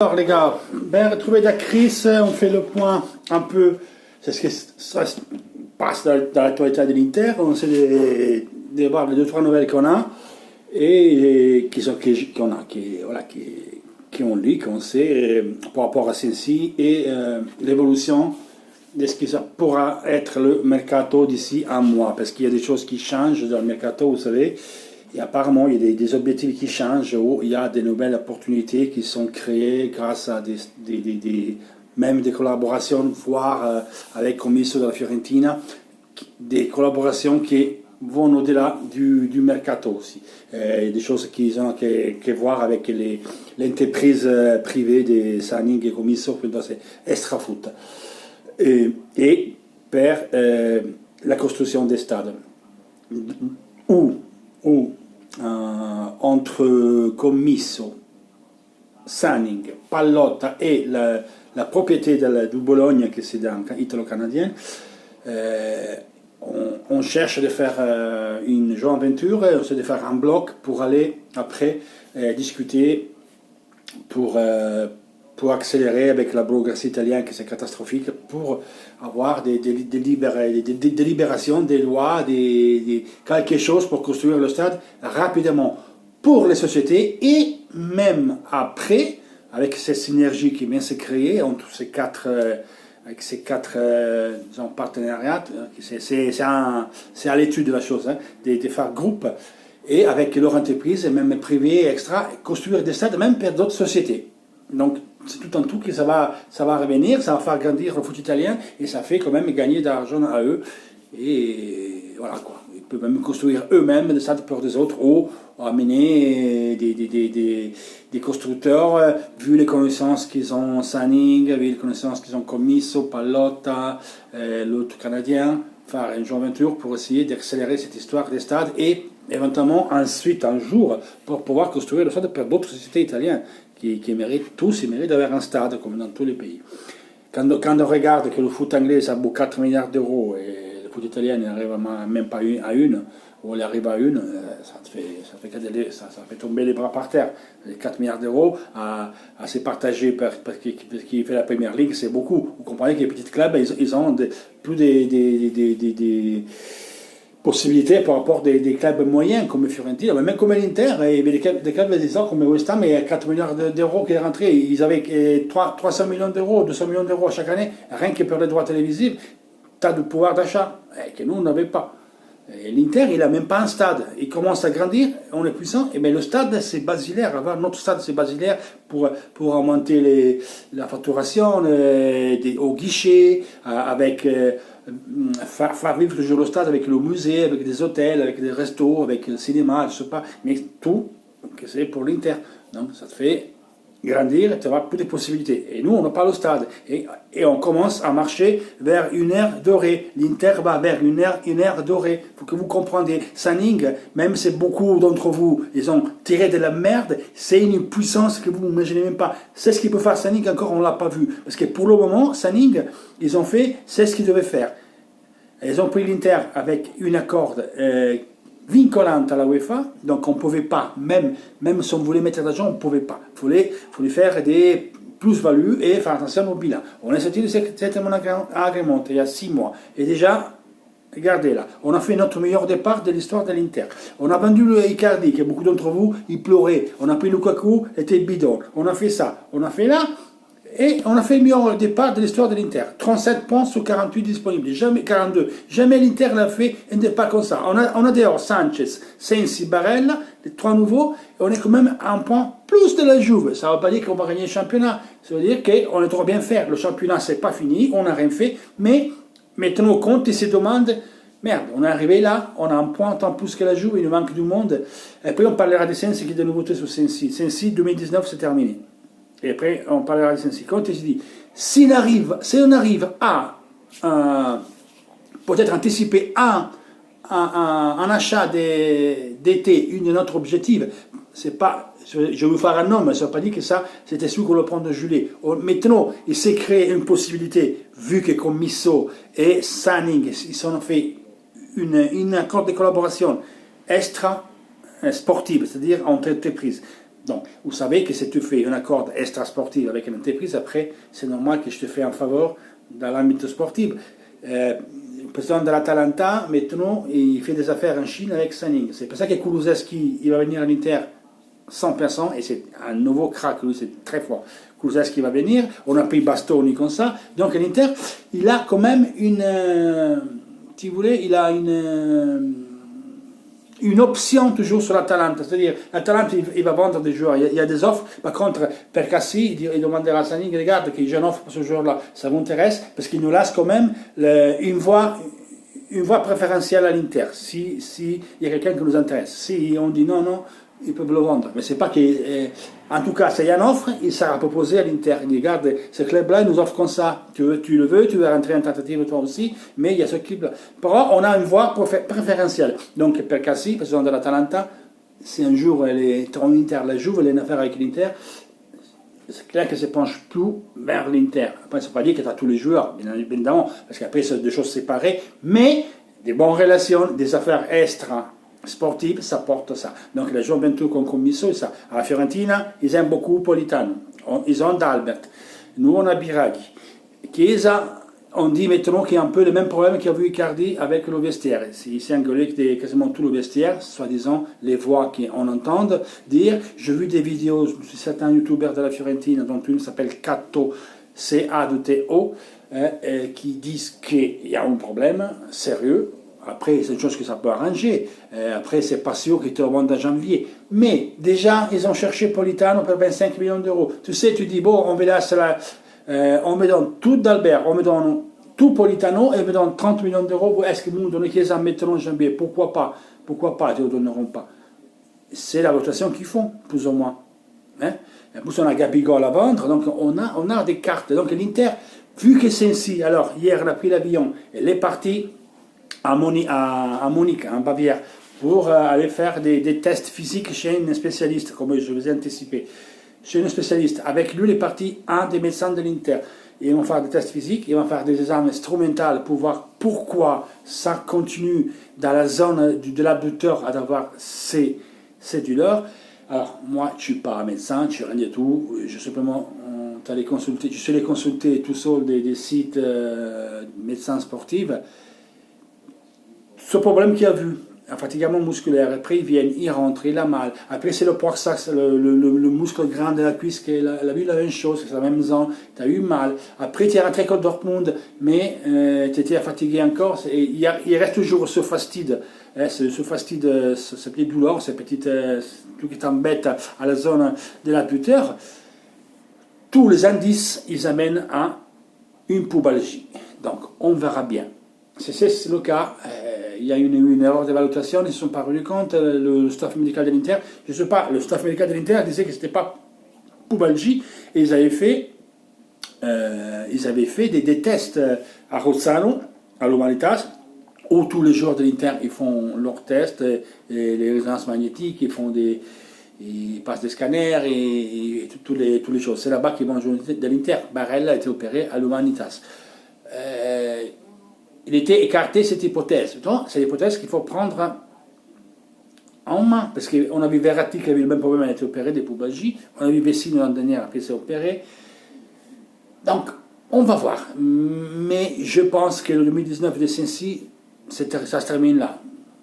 Alors les gars, ben retrouvé la crise, on fait le point un peu, c'est ce qui ça se passe dans l'actualité de l'Inter, on sait voir les deux trois nouvelles qu'on a et qui ont lu, qu'on sait par rapport à celle-ci et l'évolution de ce qui ça pourra être le mercato d'ici un mois, parce qu'il y a des choses qui changent dans le mercato, vous savez. Et apparemment, il y a des objectifs qui changent, où il y a des nouvelles opportunités qui sont créées grâce à même des collaborations, voire avec Commisso de la Fiorentina, des collaborations qui vont au-delà du mercato aussi. Des choses qui ont à voir avec l'entreprise privée de Saning et Commisso, c'est extra foot. Et per la construction des stades. Entre Commisso, Saning, Pallotta et la propriété du Bologne, qui c'est italo-canadien, on cherche de faire une joint venture, on essaie de faire un bloc pour aller après discuter pour accélérer avec la bureaucratie italienne, qui c'est catastrophique, pour avoir des délibérations, des lois, quelque chose pour construire le stade rapidement pour les sociétés, et même après, avec cette synergie qui vient se créer entre ces quatre partenariats, c'est à l'étude de la chose, hein, de faire groupe, et avec leur entreprise, même privée, extra, construire des stades même pour d'autres sociétés. Donc, c'est tout en tout que ça va revenir, ça va faire grandir le foot italien, et ça fait quand même gagner de l'argent à eux. Et voilà quoi. Ils peuvent même construire eux-mêmes des stades pour des autres, ou amener des constructeurs, vu les connaissances qu'ils ont Saning, vu les connaissances qu'ils ont Commisso, Pallotta, l'autre canadien, faire une joint venture pour essayer d'accélérer cette histoire des stades, et éventuellement ensuite un jour pour pouvoir construire le stade pour d'autres sociétés italiennes qui méritent d'avoir un stade comme dans tous les pays. Quand on regarde que le foot anglais ça vaut 4 milliards d'euros et le foot italien n'arrive même pas à une, ou il arrive à une, ça fait tomber les bras par terre. Les 4 milliards d'euros à se partager parce qu'il fait la Première Ligue, c'est beaucoup. Vous comprenez que les petits clubs, ils ont plus des possibilités par rapport des clubs moyens comme Fiorentina, mais même comme l'Inter, et des clubs disons, comme West Ham, il y a 4 milliards d'euros qui est rentré. Ils avaient 300 millions d'euros, 200 millions d'euros chaque année, rien que pour les droits télévisifs. Tu as du pouvoir d'achat, que nous, on n'avait pas. L'Inter, il n'a même pas un stade. Il commence à grandir, on est puissant, et bien le stade, c'est basilaire. Avoir notre stade, c'est basilaire pour augmenter la facturation au guichet, avec faire vivre toujours le stade avec le musée, avec des hôtels, avec des restos, avec le cinéma, je ne sais pas, mais tout, que c'est pour l'Inter. Donc ça te fait grandir, tu auras plus de possibilités. Et nous, on n'a pas le stade. Et on commence à marcher vers une ère dorée. L'Inter va vers une ère dorée. Il faut que vous compreniez. Saning, même si beaucoup d'entre vous, ils ont tiré de la merde, c'est une puissance que vous n'imaginez même pas. C'est ce qu'il peut faire Saning, encore on ne l'a pas vu. Parce que pour le moment, Saning, ils ont fait, c'est ce qu'ils devaient faire. Ils ont pris l'Inter avec une accord vinculante à la UEFA, donc on ne pouvait pas, même si on voulait mettre de l'argent, on ne pouvait pas. Il fallait faire des plus-values et faire attention au bilan. On est sorti de cet agrément il y a 6 mois. Et déjà, regardez là, on a fait notre meilleur départ de l'histoire de l'Inter. On a vendu le Icardi, que beaucoup d'entre vous, ils pleuraient. On a pris Lukaku, était bidon. On a fait ça, on a fait là. Et on a fait le meilleur départ de l'histoire de l'Inter. 37 points sur 48 disponibles. Jamais 42. Jamais l'Inter n'a fait un départ comme ça. On a dehors Sanchez, Sensi, Barella, les 3 nouveaux. Et on est quand même à un point plus de la Juve. Ça ne veut pas dire qu'on va gagner le championnat. Ça veut dire qu'on est trop bien faire. Le championnat, c'est pas fini. On n'a rien fait. Mais mettons compte, ils se demandent, merde, on est arrivé là, on a un point en plus que la Juve, il nous manque du monde. Et puis on parlera de Sensi, qui est de nouveauté sur Sensi. Sensi, 2019, c'est terminé. Et après, on parlera de Sensi. Quand il se dit, si on arrive à peut-être anticiper un achat d'été, une de notre objectif, c'est pas, je vais vous faire un nom, mais ça ne veut pas dire que ça, c'était sûr qu'on le prend de juillet. Maintenant, il s'est créé une possibilité, vu que Commisso et Saning, ils ont fait un accord de collaboration extra sportive, c'est-à-dire entre entreprises. Donc, vous savez que si tu fais un accord extra-sportif avec une entreprise, après, c'est normal que je te fais un faveur dans l'ambit sportif. Le président de l'Atalanta, maintenant, il fait des affaires en Chine avec Sanning. C'est pour ça que Kulusevski, il va venir à l'Inter 100%, et c'est un nouveau crack, lui, c'est très fort. Kulusevski va venir, on a pris Bastoni comme ça. Donc, l'Inter, il a quand même si vous voulez, il a une option toujours sur l'Atalanta, c'est-à-dire l'Atalanta il va vendre des joueurs, il y a des offres, par contre Percassi il demandera à Sanning, regarde que j'ai une offre pour ce joueur-là, ça vous intéresse, parce qu'il nous laisse quand même une voie préférentielle à l'Inter, si il y a quelqu'un qui nous intéresse, si on dit non, ils peuvent le vendre, mais c'est pas que, en tout cas s'il y a une offre, il sera proposé à l'Inter, il dit regarde, ce club-là il nous offre comme ça, tu le veux, tu veux rentrer en tentative toi aussi, mais il y a ce club-là. Però on a une voie préférentielle, donc Percassi, président de l'Atalanta, si un jour elle est en Inter, la Juve, elle a une affaire avec l'Inter, c'est clair que ça ne penche plus vers l'Inter. Après, ça ne veut pas dire que tu as tous les joueurs, bien évidemment, parce qu'après c'est deux choses séparées, mais des bonnes relations, des affaires extra sportive, ça porte ça. Donc les gens bientôt qu'on commisso ça. À la Fiorentina, ils aiment beaucoup Politano. Ils ont d'Albert. Nous, on a Biraghi. Chiesa, on dit maintenant qu'il y a un peu le même problème qu'a vu Icardi avec le vestiaire. Il s'est engueulé avec quasiment tout le vestiaire, soi-disant les voix qu'on entend dire. J'ai vu des vidéos de certains youtubeurs de la Fiorentina, dont une s'appelle Catto, C-A-T-O, qui disent qu'il y a un problème sérieux. Après, c'est une chose que ça peut arranger. Après, c'est pas sûr qu'ils te le vendent en janvier. Mais déjà, ils ont cherché Politano pour 25 millions d'euros. Tu sais, tu dis, bon, on me donne tout d'Albert, on me donne tout Politano et on me donne 30 millions d'euros. Est-ce que nous donnons qu'ils en mettront en janvier? Pourquoi pas? Pourquoi pas? Ils ne donneront pas. C'est la rotation qu'ils font, plus ou moins. Hein? En plus, on a Gabigol à vendre, donc on a des cartes. Donc l'Inter, vu que c'est ainsi, alors hier, elle a pris l'avion, elle est partie à Munich, en Bavière, pour aller faire des tests physiques chez un spécialiste, comme je vous ai anticipé. Chez un spécialiste. Avec lui, il est parti un des médecins de l'Inter. Ils vont faire des tests physiques, ils vont faire des examens instrumentaux pour voir pourquoi ça continue dans la zone de l'abducteur à avoir ces douleurs. Alors, moi, je ne suis pas un médecin, je ne suis rien du tout. Je suis simplement allé consulter tout seul des sites médecins sportifs. Ce problème qu'il a vu, un fatiguement musculaire, après ils viennent, ils rentrent, il a mal. Après c'est le proxax, le muscle grand de la cuisse, qu'il a vu la même chose, c'est la même zone, tu as eu mal. Après tu es rentré contre Dortmund, mais tu étais fatigué encore, et il reste toujours ce fastide. Ce fastide, cette petite douleur, cette petite, tout qui t'embête à la zone de l'abducteur. Tous les indices, ils amènent à une pubalgie. Donc on verra bien. Si c'est le cas, il y a une erreur d'évaluation, ils ne se sont pas rendus compte, le staff médical de l'Inter, je ne sais pas, le staff médical de l'Inter disait que ce n'était pas pubalgie, et ils avaient fait des tests à Rozzano, à l'Humanitas, où tous les joueurs de l'Inter ils font leurs tests, et les résonances magnétiques, ils passent des scanners et toutes les choses. C'est là-bas qu'ils vont jouer de l'Inter. Barella a été opéré à l'Humanitas. Il était écarté cette hypothèse. Donc, c'est l'hypothèse qu'il faut prendre en main. Parce qu'on a vu Verratti qui avait le même problème, il a été opéré des pubalgies. On a vu Vecino l'an dernier, après il s'est opéré. Donc, on va voir. Mais je pense que le 2019 de Sensi, ça se termine là.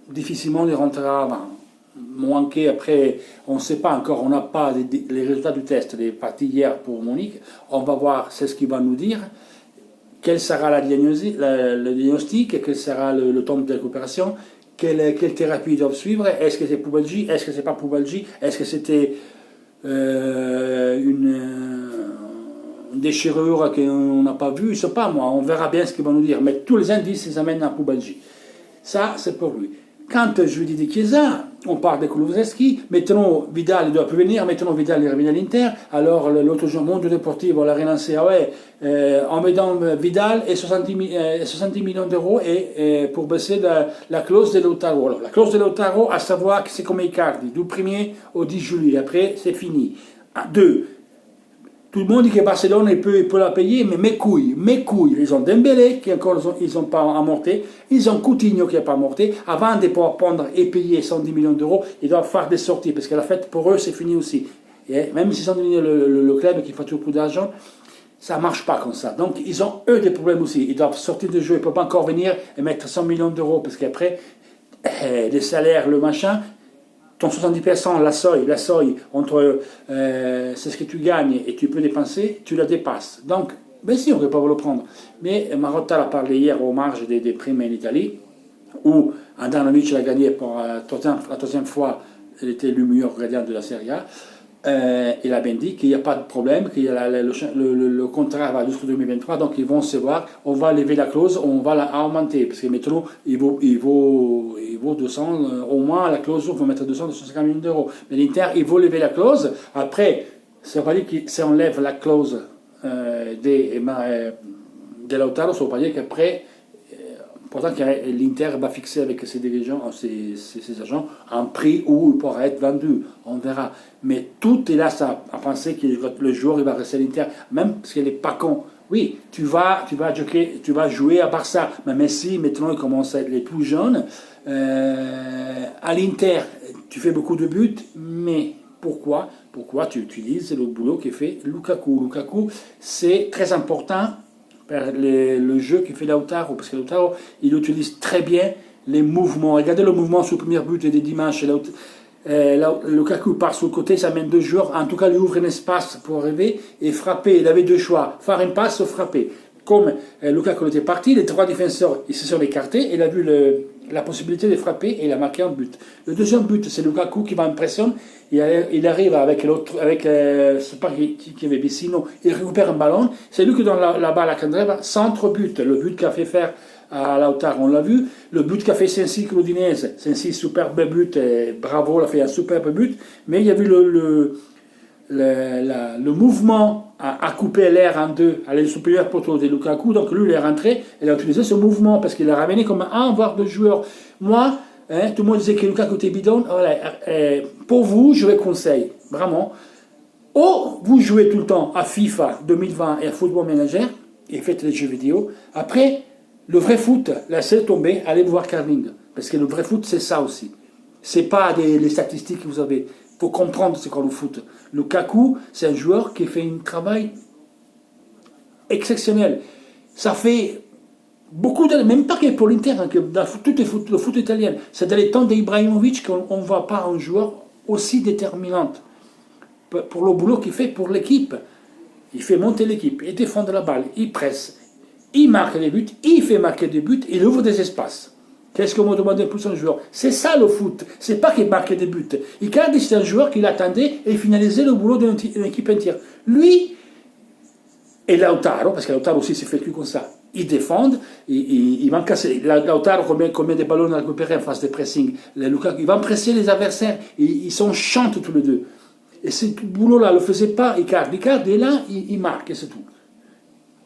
Difficilement, il rentrera avant. Moins qu'après, on ne sait pas encore, on n'a pas les résultats du test, les parties hier pour Munich. On va voir, c'est ce qu'il va nous dire. Quel sera le diagnostic, quel sera le temps de récupération, quelle thérapie ils doivent suivre, est-ce que c'est pubalgie, est-ce que c'est pas pubalgie, est-ce que c'était une déchirure qu'on n'a pas vue, je ne sais pas moi, on verra bien ce qu'ils vont nous dire, mais tous les indices ils amènent à pubalgie. Ça, c'est pour lui. Quand je lui dis de Chiesa, on parle de Kulusevski, maintenant Vidal il doit plus venir, maintenant Vidal il revient à l'Inter, alors l'autre jour, Mondo Deportivo l'a relancé, on me donne Vidal et 70 millions d'euros pour baisser la clause de Lautaro. Alors, la clause de Lautaro, à savoir que c'est comme Icardi, du 1er au 10 juillet, après c'est fini. 2. Tout le monde dit que Barcelone il peut la payer, mais mes couilles. Ils ont Dembélé qui encore ils n'ont pas amorté, ils ont Coutinho qui n'a pas amorté. Avant de pouvoir prendre et payer 110 millions d'euros, ils doivent faire des sorties parce que la fête pour eux c'est fini aussi. Et même s'ils sont devenus le club qui fait toujours plus d'argent, ça ne marche pas comme ça. Donc, ils ont, eux, des problèmes aussi. Ils doivent sortir de jeu. Ils ne peuvent pas encore venir et mettre 100 millions d'euros parce qu'après, les salaires, le machin, ton 70%, la seuil entre c'est ce que tu gagnes et tu peux dépenser, tu la dépasses. Donc, bien sûr, on ne peut pas le prendre. Mais Marotta a parlé hier aux marges des primes en Italie, où Andanovic a gagné pour la troisième fois, il était le meilleur gardien de la Serie A. Il a bien dit qu'il n'y a pas de problème, que le contrat va jusqu'en 2023, donc ils vont se voir, on va lever la clause, on va la augmenter, parce que maintenant il vaut 200, au moins la clause, on va mettre 250 millions d'euros. Mais l'Inter, il veut lever la clause, après, ça veut pas dire que si on lève la clause de Lautaro, ça veut pas dire qu'après, pourtant l'Inter va fixer avec ses dirigeants, ses agents, un prix où il pourra être vendu. On verra. Mais tout est là à penser que le joueur il va rester à l'Inter, même parce qu'il n'est pas con. Oui, tu vas jouer à Barça. Mais Messi, maintenant, il commence à être les plus jeunes. À l'Inter, tu fais beaucoup de buts, mais pourquoi tu utilises le boulot que fait Lukaku. Lukaku, c'est très important. Le jeu qui fait Lautaro, parce que Lautaro, il utilise très bien les mouvements. Regardez le mouvement sur le premier but des dimanches. Lukaku part sur le côté, ça mène deux joueurs, en tout cas, il ouvre un espace pour arriver et frapper. Il avait deux choix, faire une passe ou frapper. Comme Lukaku était parti, les trois défenseurs ils se sont écartés, il a vu la possibilité de frapper et il a marqué un but. Le deuxième but, c'est Lukaku qui va impressionner. Il arrive avec l'autre, je ne sais pas qui avait Vecino, il récupère un ballon, c'est lui qui donne la balle à Candreva, centre-but, le but qu'a fait faire à Lautaro, on l'a vu, le but qu'a fait Sensi Udinese, Sensi, superbe but, bravo, il a fait un superbe but, mais il y a vu le mouvement à couper l'air en deux, à l'aile supérieure poteau de Lukaku, donc lui il est rentré, il a utilisé ce mouvement parce qu'il a ramené comme un voire deux joueurs. Moi, tout le monde disait que Lukaku était bidon, voilà, pour vous, je vous conseille, vraiment, ou vous jouez tout le temps à FIFA 2020 et à Football Manager, et faites les jeux vidéo, après, le vrai foot, laissez tomber, allez voir Carling, parce que le vrai foot c'est ça aussi, c'est pas les statistiques que vous avez. Il faut comprendre ce qu'est le foot. Lukaku, c'est un joueur qui fait un travail exceptionnel. Ça fait beaucoup d'années, même pas que pour l'Inter, hein, que dans tout le foot italien. C'est dans les temps d'Ibrahimovic qu'on ne voit pas un joueur aussi déterminant pour le boulot qu'il fait pour l'équipe. Il fait monter l'équipe, il défend la balle, il presse, il marque des buts, il fait marquer des buts, il ouvre des espaces. Qu'est-ce qu'on me demandait plus un joueur? C'est ça le foot. C'est pas qu'il marquait des buts. Icardi, c'est un joueur qui l'attendait et finalisait le boulot d'une équipe entière. Lui et Lautaro, parce que Lautaro aussi s'est fait plus comme ça, ils défendent, ils vont casser. Lautaro, combien de ballons a récupéré en face de pressing? Lukaku, ils vont presser les adversaires. Ils sont chantes tous les deux. Et ce boulot-là ne le faisait pas Icardi. Icardi est là, il marque et c'est tout.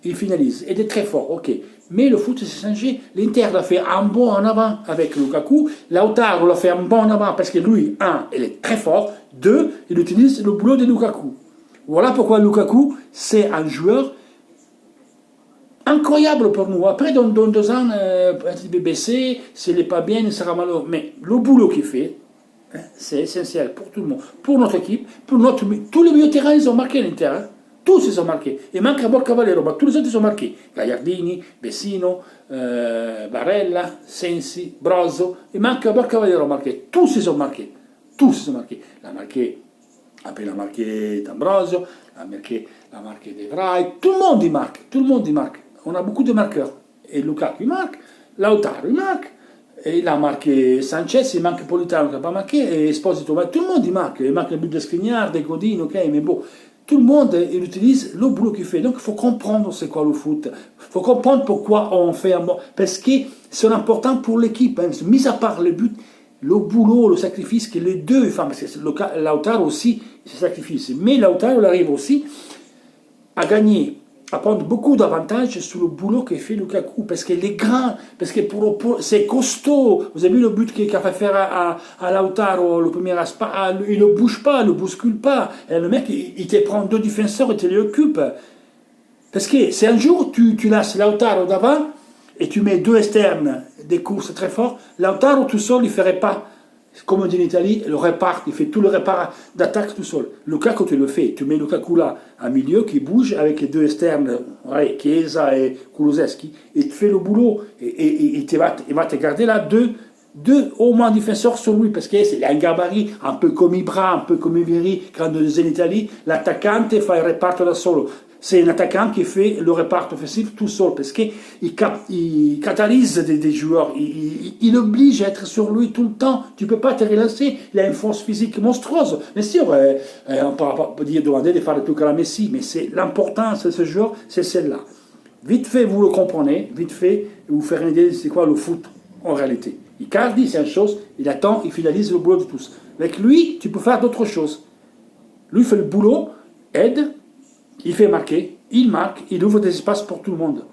Il finalise. Il est très fort, ok. Mais le foot s'est changé. L'Inter l'a fait un bond en avant avec Lukaku. Lautaro l'a fait un bond en avant parce que lui, un, il est très fort. Deux, il utilise le boulot de Lukaku. Voilà pourquoi Lukaku, c'est un joueur incroyable pour nous. Après, dans 2 ans, il va baisser, s'il n'est pas bien, il sera malheureux. Mais le boulot qu'il fait, c'est essentiel pour tout le monde. Pour notre équipe, tous les milieux de terrain, ils ont marqué l'Inter. Tous ils sont marqués. Il manque à Borca Valero, mais tous les autres ils sont marqués. Gagliardini, Vecino, Barella, Sensi, Brozo. Il manque à Borca Valero marqué. Tous ils sont marqués. Tous ils sont marqués. Après il a marqué D'Ambrosio, il a marqué De Vrij. Tout le monde y marque. Tout le monde y marque. On a beaucoup de marqueurs. Et Lukaku il marque. Lautaro il marque. Et il a marqué Sanchez, il manque Politano qui n'a pas marqué. Et Esposito, tout le monde y marque. Il marque le but de Skriniar, de Godin, ok, mais bon. Tout le monde il utilise le boulot qu'il fait. Donc il faut comprendre c'est quoi le foot. Il faut comprendre pourquoi on fait un bon. Parce que c'est important pour l'équipe. Hein. Mis à part le but, le boulot, le sacrifice que les deux font. Parce que Lautaro aussi se sacrifie. Mais Lautaro arrive aussi à gagner, à prendre beaucoup d'avantages sur le boulot que fait Lukaku. Parce qu'il est grand, parce que c'est costaud. Vous avez vu le but qu'il a fait faire à Lautaro, le premier aspect, il ne bouge pas, il ne bouscule pas. Et le mec, il te prend 2 défenseurs et te les occupe. Parce que c'est un jour, tu laisses Lautaro d'avant et tu mets 2 externes, des courses très fortes. Lautaro tout seul, il ne ferait pas comme on dit en Italie, le répart, il fait tout le répart d'attaque tout seul. Lukaku, tu le fais. Tu mets Lukaku là, un milieu qui bouge avec les deux externes, ouais, Chiesa et Kulusevski, et tu fais le boulot. Et il va te garder là deux au moins défenseurs sur lui, parce qu'il a un gabarit, un peu comme Ibra, un peu comme Vieri, quand on est en Italie, l'attaquante fait le repart da solo. C'est un attaquant qui fait le repart offensif tout seul, parce qu'il catalyse des joueurs, il oblige à être sur lui tout le temps. Tu ne peux pas te relancer, il a une force physique monstrueuse. Bien sûr, on peut pas demander de faire le truc à la Messi, mais l'importance de ce joueur, c'est celle-là. Vite fait, vous le comprenez, vite fait, vous faire une idée de c'est quoi le foot en réalité. Icardi, c'est une chose, il attend, il finalise le boulot de tous. Avec lui, tu peux faire d'autres choses. Lui fait le boulot, aide, il fait marquer, il marque, il ouvre des espaces pour tout le monde.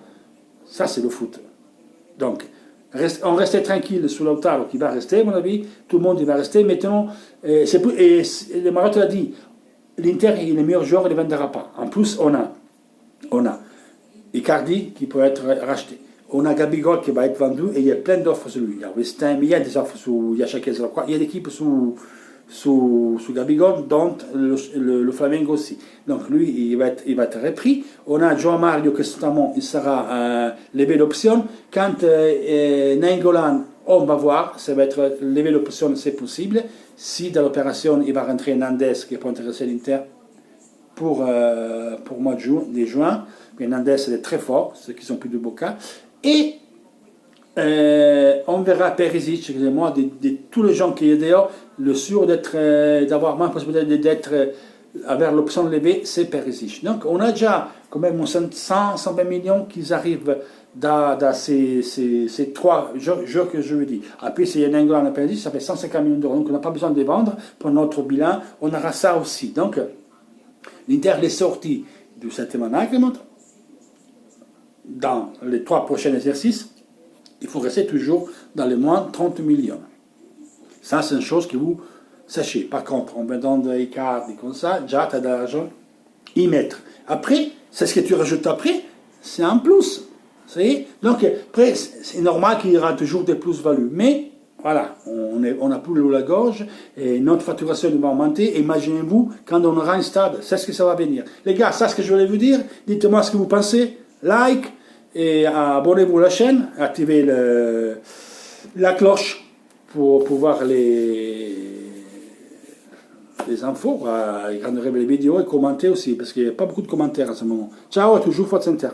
Ça, c'est le foot. Donc, on restait tranquille sur Lautaro qui va rester, à mon avis, tout le monde il va rester. Maintenant, et le Maroc l'a dit, l'Inter est le meilleur joueur, il ne vendra pas. En plus, on a Icardi qui peut être racheté. On a Gabigol qui va être vendu et il y a plein d'offres sur lui. Il y a West Ham, il y a des offres il y a chacun il y a des équipes sous Gabigol, dont le Flamengo aussi. Donc lui, il va être repris. On a João Mario qui notamment il sera levé d'option. Quand Nainggolan, on va voir, ça va être levé d'option, c'est possible. Si dans l'opération, il va rentrer Nandes qui peut intéresser l'Inter pour le mois de juin. Mais Nandes, il est très fort, ceux qui sont plus de Boca. Et on verra Perisic, excusez-moi, de tous les gens qui sont dehors, le sûr d'avoir moins de possibilité d'être avec l'option levée, c'est Perisic. Donc on a déjà quand même 120 millions qui arrivent dans ces trois jeux que je vous dis. Après, s'il y a un Angola et un Perisic, ça fait 150 millions d'euros. Donc on n'a pas besoin de les vendre pour notre bilan. On aura ça aussi. Donc l'Inter est sorti du 7e management. Dans les 3 prochains exercices, il faut rester toujours dans les moins de 30 millions. Ça, c'est une chose que vous sachez. Par contre, en vendant des cartes et comme ça, déjà, tu as de l'argent y mettre. Après, c'est ce que tu rajoutes après, c'est un plus. Donc, après, c'est normal qu'il y aura toujours des plus-values. Mais, voilà, on a plus l'eau à la gorge et notre facturation va augmenter. Imaginez-vous quand on aura un stade, c'est ce que ça va venir. Les gars, c'est ce que je voulais vous dire. Dites-moi ce que vous pensez. Like et abonnez-vous à la chaîne, activez la cloche pour voir les infos, regarder les vidéos et commenter aussi, parce qu'il n'y a pas beaucoup de commentaires en ce moment. Ciao, à toujours Forza Inter.